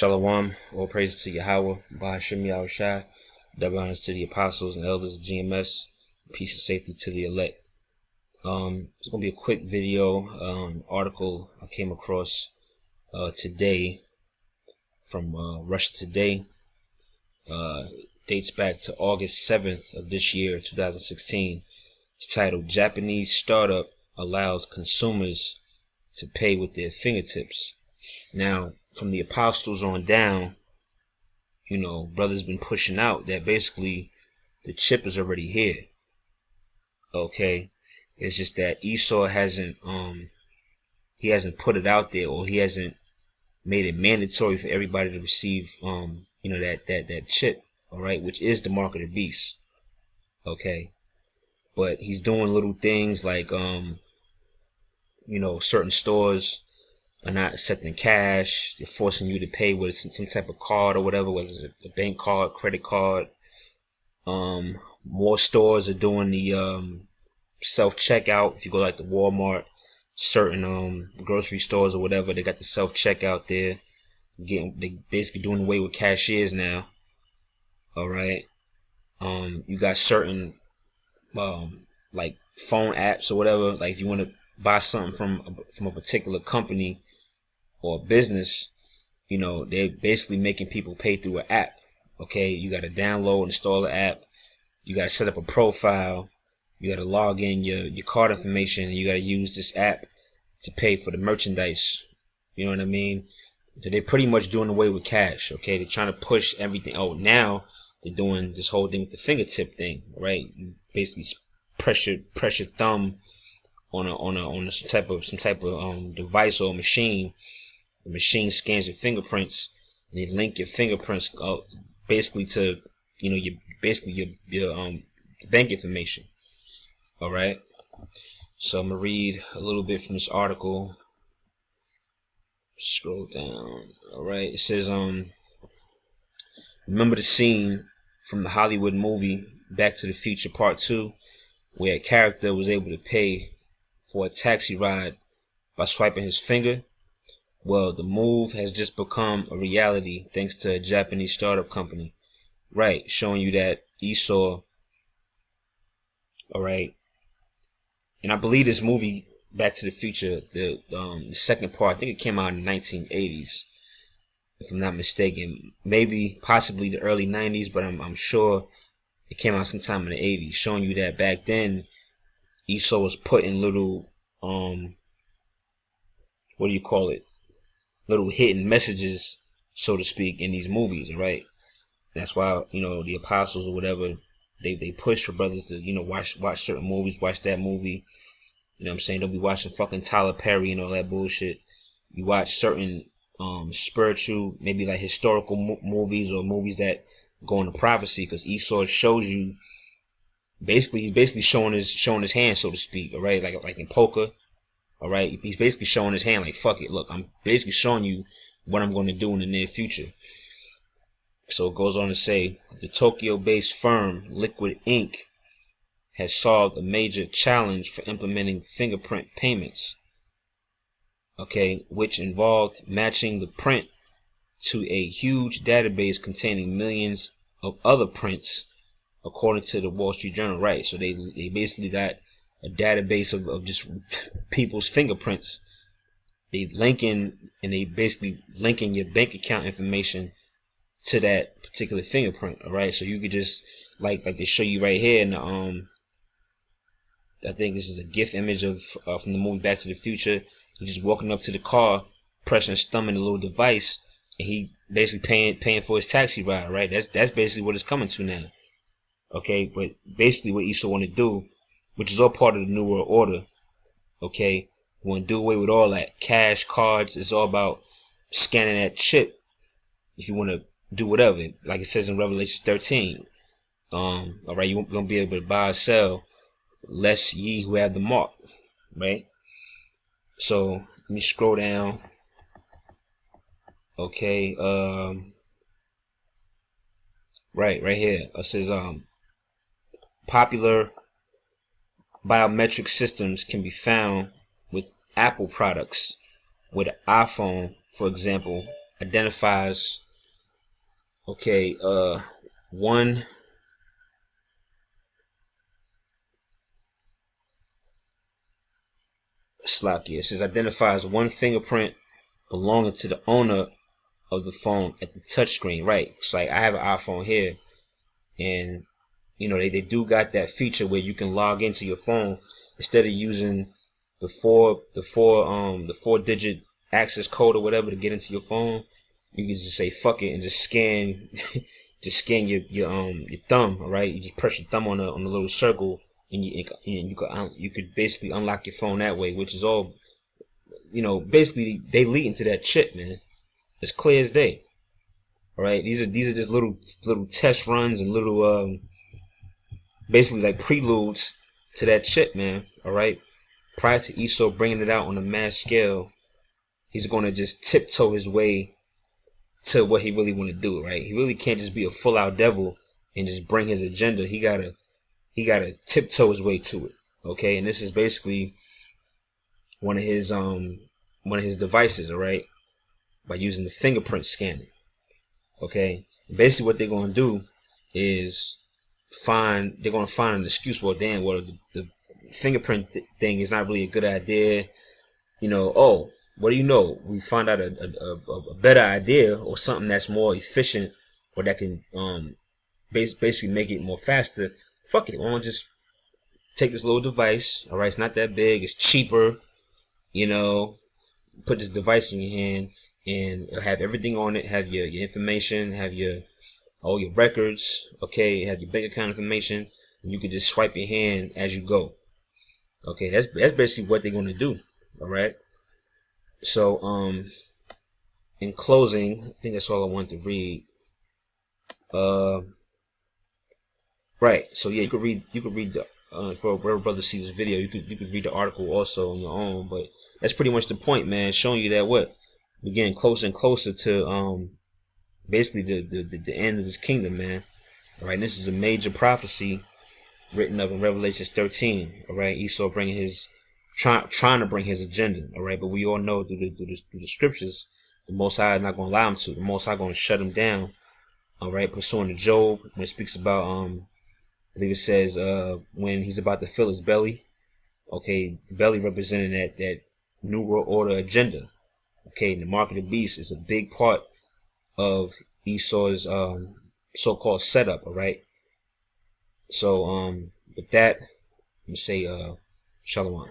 Shalom, all praises to Yahweh, Bahashim Yahushai, double honors to the apostles and elders of GMS, peace and safety to the elect. It's going to be a quick video, article I came across today from Russia Today. Dates back to August 7th of this year, 2016. It's titled, Japanese Startup Allows Consumers to Pay with Their Fingertips. Now, from the apostles on down, brothers been pushing out that basically the chip is already here. Okay, it's just that Esau hasn't put it out there, or he hasn't made it mandatory for everybody to receive that chip, all right, which is the mark of the beast. Okay, but he's doing little things like certain stores are not accepting cash. They're forcing you to pay with some type of card or whatever, whether it's a bank card, credit card. More stores are doing the self-checkout. If you go like to Walmart, certain grocery stores or whatever, they got the self-checkout there. They basically doing away with cashiers now. All right. You got certain like phone apps or whatever. Like if you want to buy something from a particular company or business, they're basically making people pay through an app. Okay, you got to download, install the app. You got to set up a profile. You got to log in your card information, and you got to use this app to pay for the merchandise. You know what I mean? They're pretty much doing away with cash. Okay, they're trying to push everything. Oh, now they're doing this whole thing with the fingertip thing, right? You basically press your thumb on some type of device or machine. The machine scans your fingerprints, and they link your fingerprints basically to your bank information. All right. So I'm gonna read a little bit from this article. Scroll down. All right. It says remember the scene from the Hollywood movie Back to the Future Part 2, where a character was able to pay for a taxi ride by swiping his finger? Well, the move has just become a reality thanks to a Japanese startup company. Right, showing you that Esau, all right, and I believe this movie, Back to the Future, the second part, I think it came out in the 1980s, if I'm not mistaken. Maybe, possibly the early 90s, but I'm sure it came out sometime in the 80s, showing you that back then, Esau was putting little, little hidden messages, so to speak, in these movies, right? That's why, the apostles or whatever, they push for brothers to, watch certain movies, watch that movie. You know what I'm saying? Don't be watching fucking Tyler Perry and all that bullshit. You watch certain spiritual, maybe like historical movies, or movies that go into prophecy, because Esau shows you, he's basically showing his hand, so to speak, all right? Like in poker, all right? He's basically showing his hand like, fuck it, look, I'm basically showing you what I'm going to do in the near future. So it goes on to say, the Tokyo-based firm Liquid Inc. has solved a major challenge for implementing fingerprint payments, okay, which involved matching the print to a huge database containing millions of other prints, according to the Wall Street Journal, right? So they basically got a database of just people's fingerprints. They basically linking your bank account information to that particular fingerprint, all right? So you could just like they show you right here in the I think this is a GIF image of from the movie Back to the Future. He's just walking up to the car, pressing his thumb in a little device, and he basically paying for his taxi ride, right? That's basically what it's coming to now. Okay, but basically what Esau want to do, which is all part of the New World Order, okay, we want to do away with all that cash, cards. It's all about scanning that chip if you want to do whatever, like it says in Revelation 13. All right, you won't be able to buy or sell lest ye who have the mark, right? So let me scroll down. Okay, right here. It says popular biometric systems can be found with Apple products. With an iPhone, for example, identifies, okay, one Slack, it says identifies one fingerprint belonging to the owner of the phone at the touchscreen, right? It's like I have an iPhone here, and they do got that feature where you can log into your phone instead of using the four digit access code or whatever to get into your phone. You can just say fuck it and just scan just scan your thumb, all right? You just press your thumb on a little circle, and you could basically unlock your phone that way, which is all, basically they lead into that chip, man. It's clear as day. All right, these are just little test runs and little basically like preludes to that chip, man. All right. Prior to Esau bringing it out on a mass scale, he's gonna just tiptoe his way to what he really want to do, right? He really can't just be a full out devil and just bring his agenda. He gotta tiptoe his way to it. Okay, and this is basically one of his devices, all right, by using the fingerprint scanning. Okay, and basically what they're gonna do is they're gonna find an excuse. Well, damn, well, the fingerprint thing is not really a good idea. Oh, what do you know? We find out a better idea or something that's more efficient or that can basically make it more faster. Fuck it, why don't just take this little device? All right, it's not that big, it's cheaper. Put this device in your hand and have everything on it. Have your information, have all your records. Okay, have your bank account information, and you can just swipe your hand as you go. Okay, that's basically what they're gonna do. All right. So in closing, I think that's all I want to read. Right. So yeah, you could read the for wherever brother sees this video, you could read the article also on your own. But that's pretty much the point, man. Showing you that we're getting closer and closer to basically the end of this kingdom, man. All right. And this is a major prophecy written of in Revelation 13. All right. Esau bringing trying to bring his agenda. All right. But we all know through the scriptures, the Most High is not going to allow him to. The Most High going to shut him down. All right. Pursuant to Job, when it speaks about I believe it says when he's about to fill his belly. Okay, the belly representing that New World Order agenda. Okay, and the mark of the beast is a big part of Esau's so-called setup. All right. So with that, I'm gonna say shalom.